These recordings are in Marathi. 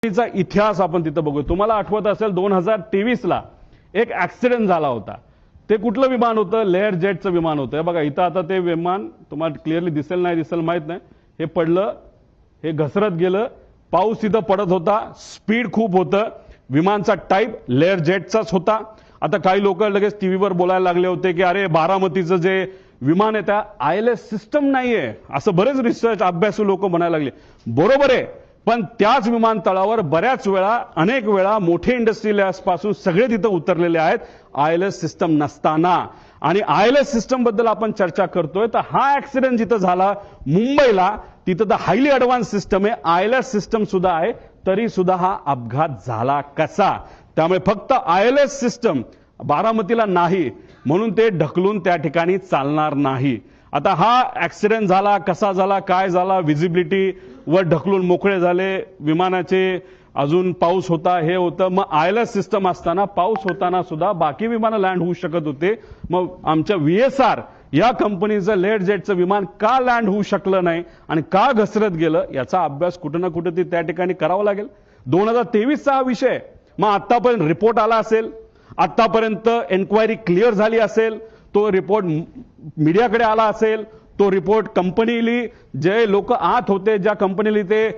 चा इतिहास आपण तिथं बघू. तुम्हाला आठवत असेल 2023 ला एक ऍक्सिडेंट झाला होता. ते कुठलं विमान होतं? लेअर जेटचं विमान होतं. हे बघा इथं आता ते विमान तुम्हाला क्लिअरली दिसेल नाही दिसेल माहित नाही. हे पडलं, हे घसरत गेलं, पाऊस तिथं पडत होता, स्पीड खूप होतं, विमानचा टाईप लेअर जेटचाच होता. आता काही लोक लगेच टीव्हीवर बोलायला लागले होते की अरे बारामतीचं जे विमान आहे त्या ILS सिस्टम नाहीये, असं बरेच रिसर्च अभ्यासू लोक म्हणायला लागले. बरोबर आहे, पण त्याच विमानतळावर बऱ्याच वेळा अनेक वेळा मोठे इंडस्ट्रियल्स पासून सगळे तिथं उतरलेले आहेत ILS सिस्टम नसताना. आणि ILS सिस्टम बद्दल आपण चर्चा करतोय तर हा ऍक्सिडेंट जिथं झाला मुंबईला, तिथं तर हायली ऍडव्हान्स सिस्टम आहे, ILS सिस्टम सुद्धा आहे, तरी सुद्धा हा अपघात झाला कसा? त्यामुळे फक्त ILS सिस्टम बारामतीला नाही म्हणून ते ढकलून त्या ठिकाणी चालणार नाही. आता हा ऍक्सिडेंट झाला, कसा झाला, काय झाला, व्हिजिबिलिटी वर ढकलून मोकळे झाले विमानाचे, अजून पाऊस होता, हे होतं. मग ILS सिस्टम असताना पाऊस होताना सुद्धा बाकी विमानं लँड होऊ शकत होते. मग आमच्या VSR या कंपनीचं लेअर जेटचं विमान का लँड होऊ शकलं नाही आणि का घसरत गेलं याचा अभ्यास कुठं ना कुठे त्या ठिकाणी करावा लागेल. 2023चा हा विषय. मग आतापर्यंत रिपोर्ट आला असेल, आतापर्यंत एन्क्वायरी क्लिअर झाली असेल, तो रिपोर्ट मीडियाकडे आला असेल, तो रिपोर्ट कंपनीली जे लोक आत होते, ज्या कंपनीली ते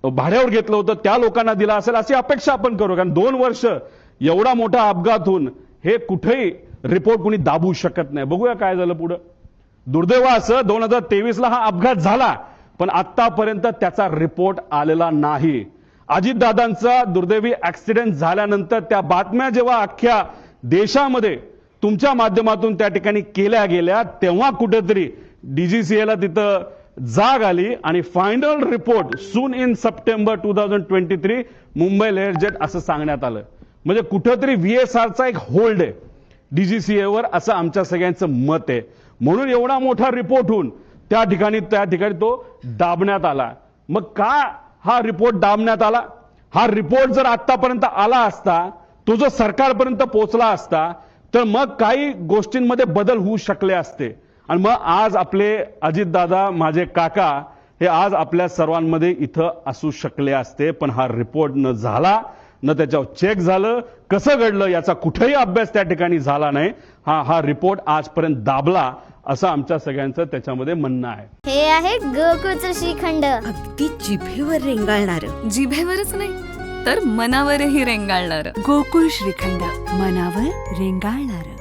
भाड्यावर घेतलं होतं त्या लोकांना दिला असेल अशी अपेक्षा आपण करू. कारण 2 वर्ष एवढा मोठा अपघात होऊन हे कुठेही रिपोर्ट कुणी दाबू शकत नाही. बघूया काय झालं पुढं. दुर्दैव असं 2023 ला हा अपघात झाला पण आतापर्यंत त्याचा रिपोर्ट आलेला नाही. अजितदादांचा दुर्दैवी ऍक्सिडेंट झाल्यानंतर त्या बातम्या जेव्हा अख्ख्या देशामध्ये तुमच्या माध्यमातून त्या ठिकाणी केल्या गेल्या तेव्हा कुठेतरी DGCA तिथं जाग आली आणि final report soon in September 2023 Mumbai layer jet असं सांगण्यात आलं. म्हणजे कुठेतरी VSRचा एक होल्ड आहे DGCA वर असं आमच्या सगळ्यांचं मत आहे. म्हणून एवढा मोठा रिपोर्ट होऊन त्या ठिकाणी तो दाबण्यात आला. मग का हा रिपोर्ट दाबण्यात आला? हा रिपोर्ट जर आतापर्यंत आला असता, तो जर सरकारपर्यंत पोहोचला असता तर मग काही गोष्टींमध्ये बदल होऊ शकले असते. आणि मग आज आपले अजितदादा माझे काका हे आज आपल्या सर्वांमध्ये इथं असू शकले असते. पण हा रिपोर्ट न झाला, न त्याच्यावर चेक झालं, कसं घडलं याचा कुठेही अभ्यास त्या ठिकाणी झाला नाही. हा रिपोर्ट आजपर्यंत दाबला असं आमच्या सगळ्यांचं त्याच्यामध्ये म्हणणं आहे. हे आहे गोकुळचं श्रीखंड, अगदी जिभेवर रेंगाळणार. जिभेवरच नाही तर मनावरही रेंगाळणार. गोकुळ श्रीखंड, मनावर रेंगाळणार.